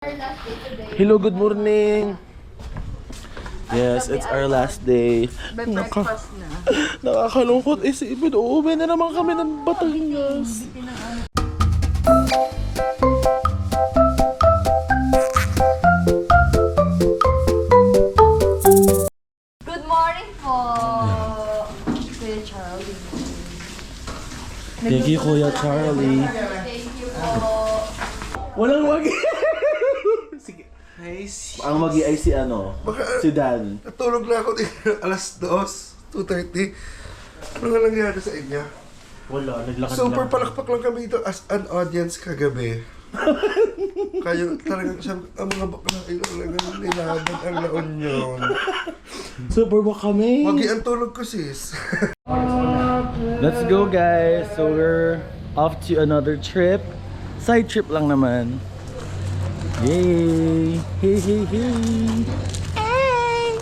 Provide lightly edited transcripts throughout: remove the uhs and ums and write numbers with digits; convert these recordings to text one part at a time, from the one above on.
Our last day today. Hello, good morning. Yes, it's our last day. May breakfast na. Nakakalungkot isipin. Uuwi na naman kami ng Batangas. Good morning po, Kuya Charlie. Thank you, Kuya Charlie. Thank you po. Walang wagi. Sige. Nice. Ang wagi ay si ano? Si Dan. Natulog na ako dito alas 2:30. Ano nga nangyari sa inyo? Wala, naglakad Super palakpak lang kami dito as an audience kagabi. Kaya talagang ang mga bakla ay talagang nilaban ang La Union. Super ba kami? Wagi ang tulog ko sis. Let's go, guys. So we're off to another trip. Side trip lang naman. Yay! Hey, hey, hey! Hey!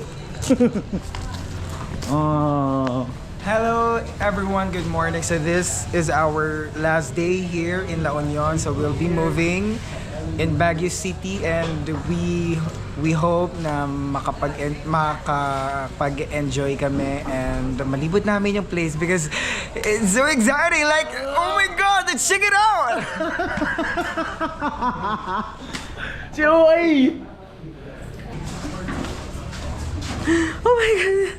Oh. Hello everyone, good morning. So this is our last day here in La Union. So we'll be moving in Baguio City and we hope na makapag-enjoy kami and malibot namin yung place because it's so exciting. Like, oh my God, let's check it out! Joy! Oh my God!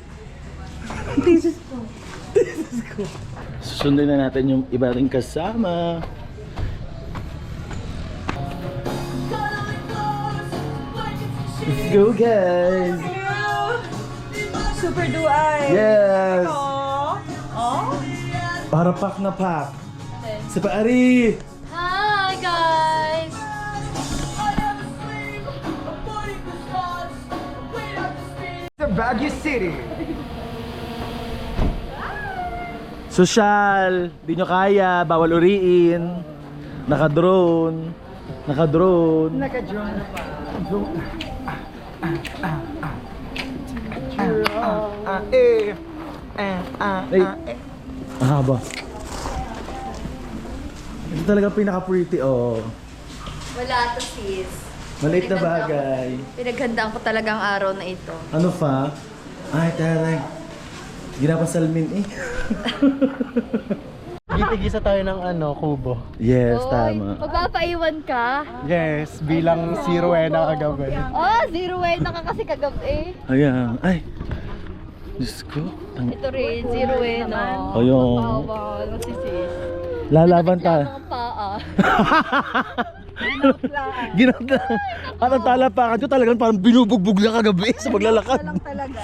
Susundin na natin yung iba ring kasama. Let's go, guys! Super Duay! Yes! Oh? Para pak na pak. Si Paari! Hi, guys! The Baguio City! Social! Di nyo kaya, bawal uriin. Naka-drone. Naka-drone. Naka-drone na pa. Ay, mahaba. Ito talaga pinaka-pretty, oh. Wala to, sis. Maliit na bagay. Pinaghandaan ko talagang araw na ito. Ano pa? Ay, taray. Ginapasalmin eh. Gitigisa tayo ng kubo. Yes, Oy, tama. magpapaiwan ka? Yes, bilang si Rowena kagabi. Oh, zero way na ka kasi kagabi. Ayan. Ay. Diyos ko. Ito rin, zero way no? Ayun. Bawal, magsisis. Lalaban Nakatla ta. mga paa. Ginagda. At ang talapakan ko talagang parang binubugbog na kagabi sa maglalakad.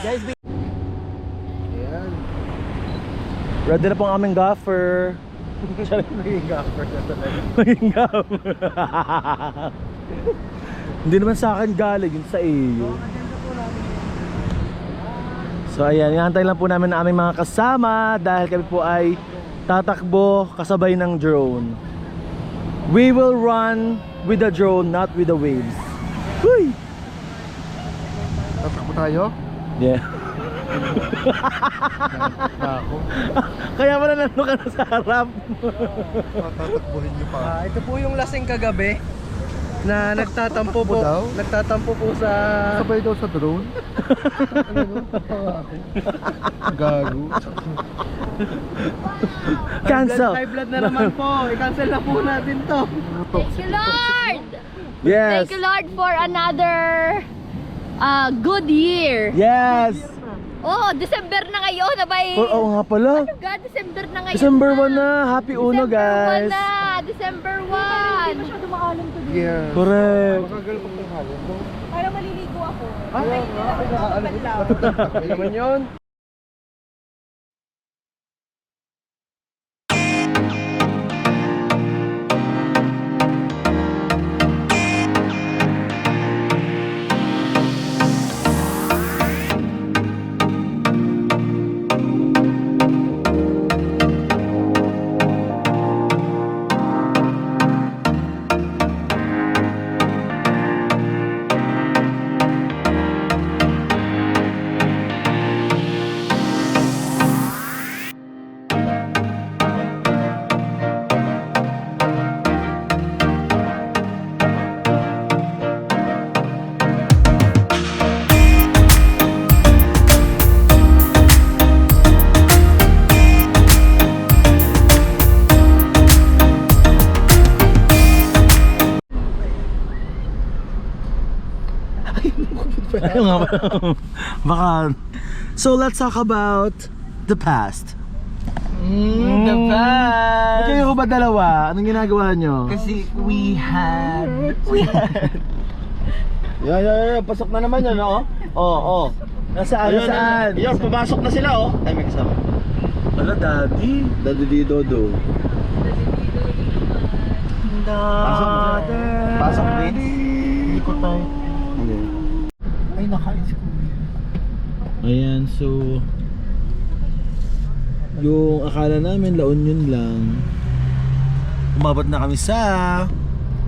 Guys, Ready na po ang aming gaffer. Naging gaffer na talaga. Maging gaffer. Hindi naman sa akin galing, yun sa iyo. So ayan, inantay lang po namin ang aming mga kasama dahil kami po ay tatakbo kasabay ng drone. We will run with the drone, not with the waves. Huy! Tatakbo tayo? Yeah. Ako. Kaya pala nandun ka na sa harap. Tatakbuhin niyo pa. Ito po yung lasing kagabi na nagtatampo po. daw? Nagtatampo po sa Sabay daw sa drone? Gago. Cancel. high blood na naman po. I-cancel na po natin to. thank you, Lord! Yes. Thank you, Lord, for another good year. Yes. Oh, December na ngayon, abay. Oo nga pala. Ano ga, December na ngayon. December 1 na. Happy Uno, December 1 guys. na. December 1. Hindi masyado makalam to din. Yeah. Correct. Makagal pag nahalin mo. Para maliligo ako. Ano naman yun? Ayun nga ba? Baka. So let's talk about the past. The past. Kayo ba dalawa? Anong ginagawa nyo? Kasi we had. Yeah. Pasok na naman yan, oh. Oh. Nasaan? Yan, pumasok na sila oh. Ay, may kasama. Wala, daddy. Daddy Dodo. Pasok, Vince. Ikot tayo. Ay, naka-ice ko. Ayan, so yung akala namin La Union lang. Umabot na kami sa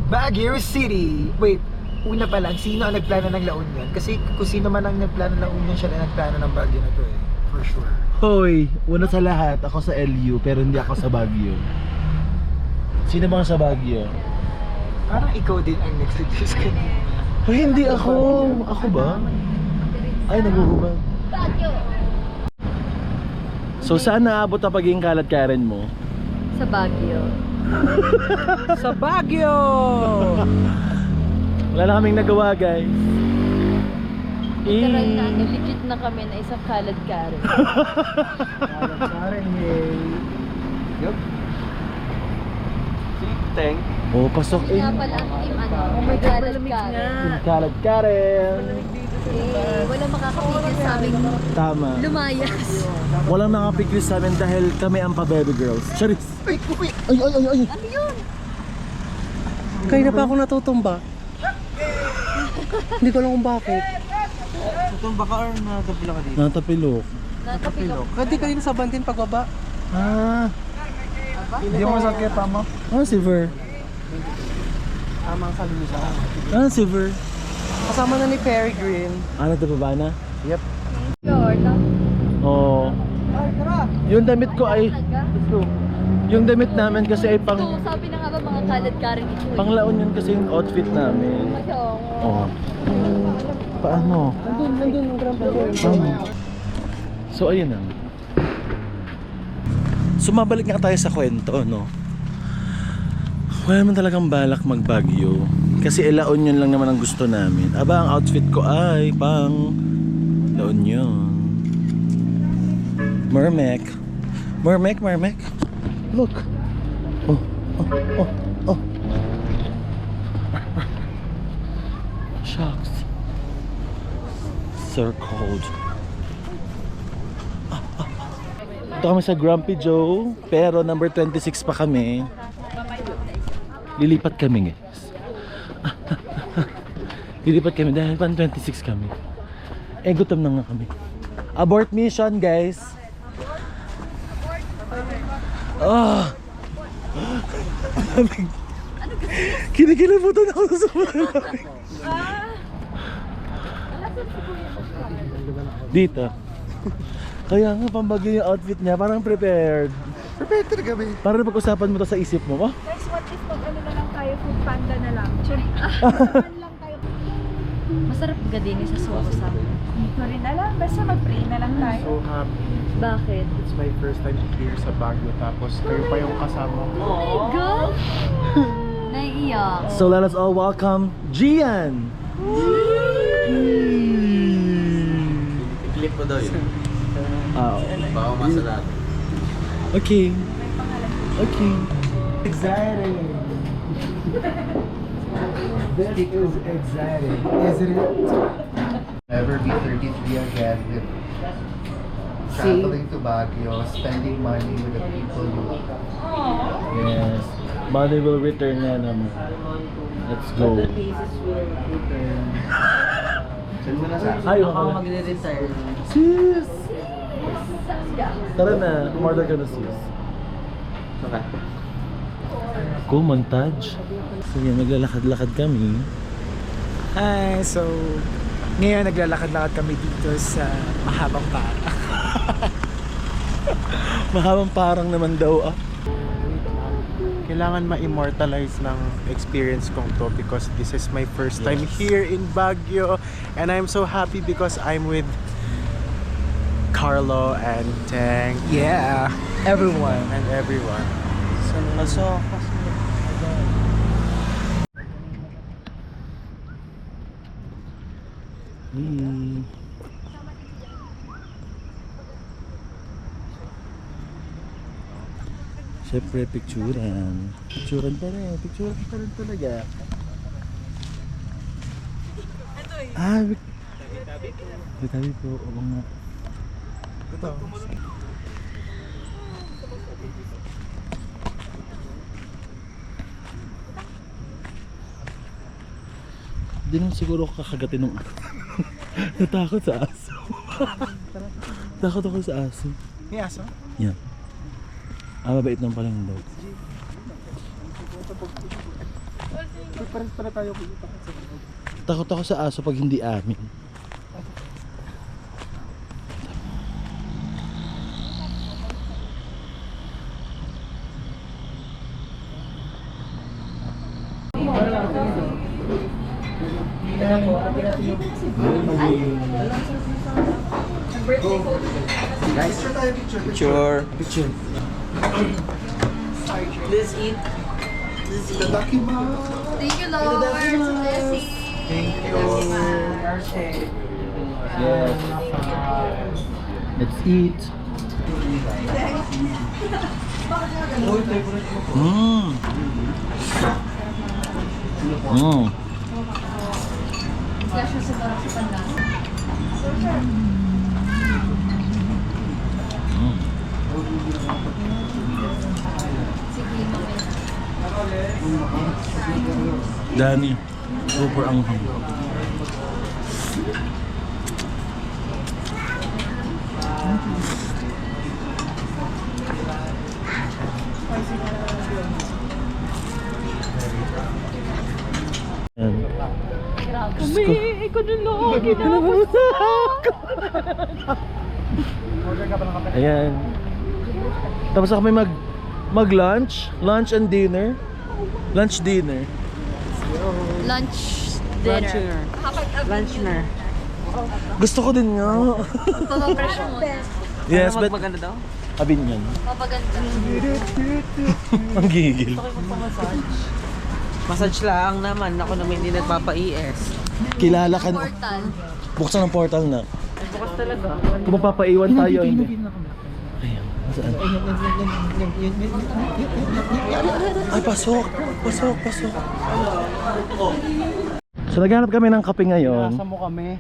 Baguio City! Wait, una pa lang, sino ang nagplano ng La Union? Kasi kung sino man ang nagplano ng La Union, siya na nagplano ng Baguio na to eh. For sure. Hoy, una sa lahat, ako sa LU pero hindi ako sa Baguio. Sino bang sa Baguio? Parang ikaw din ang nag-suggest kanina. Hoy, hindi ako. Ako ba? Ay, naguhubad. So saan naabot ang pagiging kalat Karen mo? Sa Baguio. Sa Baguio! Wala na kaming nagawa, guys. Literal na, legit na kami na isang kalad Karen. Karen, yay! Yup. Thank. Oh, pasok in. Nga pala ang team kalad Karen. Kalat Karen. Wala makakapigil sa aming Tama. lumayas. Walang nakapiklis sa amin dahil kami ang pa-baby girls. Charis! Ay! Ano yun? Kaya na pa ako natutumba. Hindi ko alam kung bakit. Tumba ka or natapila ka dito? Natapilok. Natapilok. Kasi kanina sa bandin pagbaba. Ah, Hindi mo masakit, tama? silver. Tamang kalusa. Silver. Kasama na ni Peregrine. Nagpaba na? Yep. Jordan. Oo. Yung damit ko ay, yung damit namin kasi ay Ito, pang sabi na nga ba mga kalad Karen ito eh. panglaon yun kasi yung outfit namin. Oo. Paano? Nandun ang Grand Prix. So ayun na. Sumabalik nga tayo sa kwento, no? Wala naman talagang balak mag-Baguio. Kasi La Union lang naman ang gusto namin. Aba, ang outfit ko ay pang La Union. Mermek. Look. Oh. Shucks. So cold. Ito kami sa Grumpy Joe, pero number 26 pa kami. Lilipat kami, guys. Lilipat kami dahil pan 26 kami. Gutom na nga kami. Abort mission, guys. Kinikilabutan ako sa sobrang lamig. Dito. Kaya nga, pambagyo yung outfit niya, parang prepared. Prepared talaga kami. Parang pag-usapan mo to sa isip mo, oh? Guys, what if mag-ano na lang tayo, food panda na lang? Sure. lang tayo. Masarap ka din sa sosa. Hindi ko rin alam. Basta mag-pray na lang tayo. So happy. Bakit? It's my first time here sa Baguio. Tapos kayo pa yung kasama ko. Good? Naiiyak. So let us all welcome Gian! I-clip mo daw yun. Baka masalat. Okay. Exciting. This is exciting, isn't it? Never be 33 again with traveling to Baguio, spending money with the people you love. Yes. Money will return na naman. Let's go. Send mo na sa akin. Ay, ako magre-retire. Sis! Tara na, umorder ka na sis. Okay. Cool montage. So yan, naglalakad-lakad kami. Hi, so ngayon naglalakad-lakad kami dito sa Mahabang Parang. Mahabang parang naman daw ah. Kailangan ma-immortalize ng experience kong to because this is my first time here in Baguio and I'm so happy because I'm with Carlo and Tang Yeah, everyone. and everyone. Siyempre, picturean. Picturean pa rin. Picturean pa rin talaga. Ah, tabi po. Oo nga. Ito. Hindi naman siguro ako kakagatin ng natakot sa aso. Takot ako sa aso. May aso? Yan. Mabait naman pala yung dog. Parang pala tayo. Takot ako sa aso pag hindi amin. Picture. Picture. Let's eat. Thank you, Lord. Blessing. Yes. Let's eat. Mmm. Mmm. Dami. Super anghang. Yan. Ikaw na lang. Ginabas Ayan. Tapos ako may mag-lunch. Lunch and dinner. Lunch, dinner. Lunch, dinner. Lunch na. Gusto ko din nga. Papapresyo mo. Yes, but Maganda daw? abin yan. Papaganda. Ang gigil. Massage lang naman. Ako naman hindi nagpapa-ES. Kilala ka. Portal. Buksan ang portal na. Bukas talaga. Kung mapapaiwan tayo, hindi. Ayan. Saan? Ay, pasok. Pasok, pasok. So, naghanap kami ng kape ngayon. Nasa mo kami.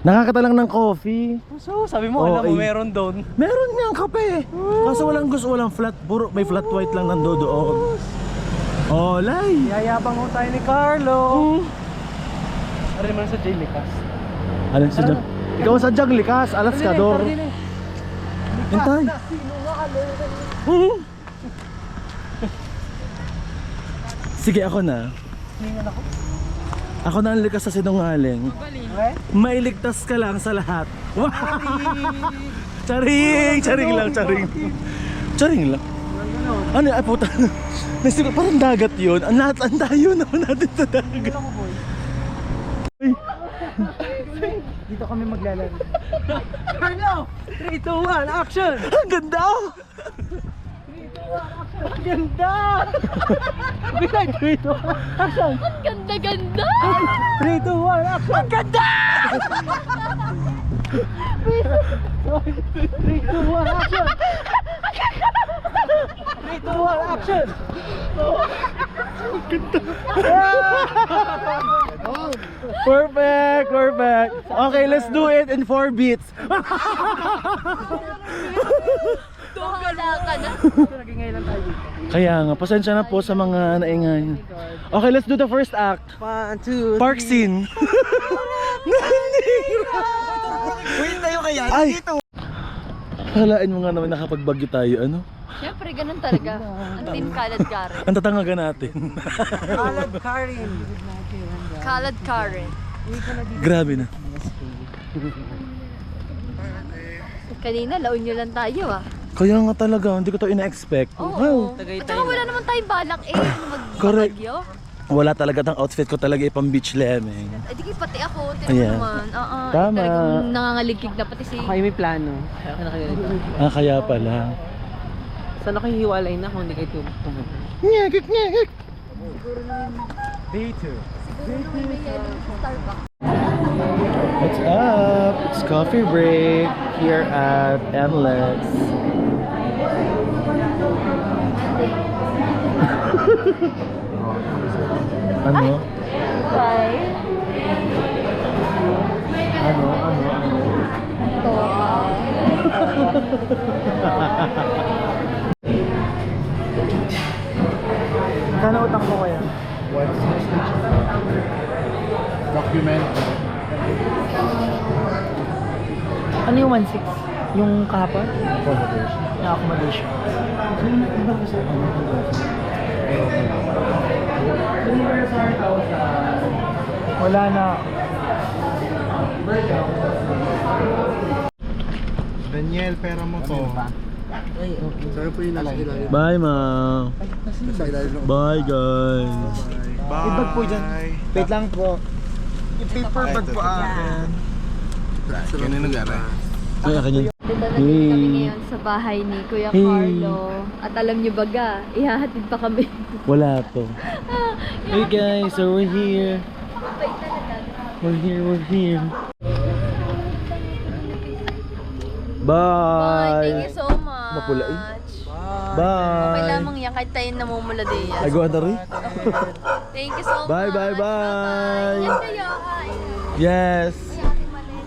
Nakakatalang ng coffee. So, sabi mo, Oo, alam mo, eh. meron doon. Meron nga ang kape. Kaso walang gusto, walang flat. Puro, may flat white lang nandoon. Oh, lay. Yayabang mo tayo ni Carlo. Ari man sa J-Licas. Alam si John. Ikaw sa Jang likas, alas ka, Dor. Hintay. Sige, ako na. Ako na ang likas sa sinungaling. Mailigtas ka lang sa lahat. Charing! Charing lang, charing. Charing lang. Ano, ay puta. Naisip ko, parang dagat yun. Ang layo naman natin sa dagat. Ay. Dito kami maglalaro. Carlo! 3, 2, 1, action! Ang ganda! Ang ganda! Bilang 3, 2, 1, action! Ang ganda-ganda! 3, 2, 1, action! Ang ganda! 3, 2, 1, action! 3, 2, 1, action! Perfect! Perfect! Okay, let's do it in 4 beats. Bahala ka na. Kaya nga, pasensya na po sa mga naingay. Okay, let's do the first act. 1, 2, Park scene. Wait tayo kaya. Ay! Halain mo nga naman nakapagbagyo tayo, ano? Siyempre, ganun talaga. Ang team Kalad Karen. Ang tatangaga natin. Kalad Karin. Kalad Karen. Grabe na. Kanina, laon nyo lang tayo ah. Kaya nga talaga, hindi ko to ina-expect. Oo. Wow. At saka wala naman tayong balak eh. Correct. Magbagyo. Wala talaga tang outfit ko talaga ipang beach lemeng. Eh di pati ako. Tinan mo Ayan. naman. Tama. Talagang nangangaligig na pati si... Okay, may plano. Ah, kaya pala. Sana kayo hiwalay na kung hindi kayo pumunta. Nyekik, nyekik. Day 2. Siguro may yellow sa Starbucks. Let's coffee break here at Endless. Ano? Bye. Ano? Ito. Kano utang mo kaya? Document. Ano yung 1.6? Yung kahapon? Yung accommodation. Wala na. Daniel, pera mo to. Saan po yung nasa ilalim? Bye, ma. Nasa ilalim ng Bye, guys. Bye. Ibag po dyan. Wait lang po. Yung paper bag po akin. Ganun nag-aray. Ay, akin yun. Dito na din kami ngayon sa bahay ni Kuya Hey. Carlo. At alam niyo baga, ihahatid pa kami. Wala to. Hey guys, so we're here. We're here. Bye! Thank Bye. you so much. Mapula eh. Okay Okay lamang yan, kahit tayo namumula din yan. Agawa na rin. Thank you so much. Bye, bye, bye. Ingat kayo. Hi. Yes. Ay, ate Malen.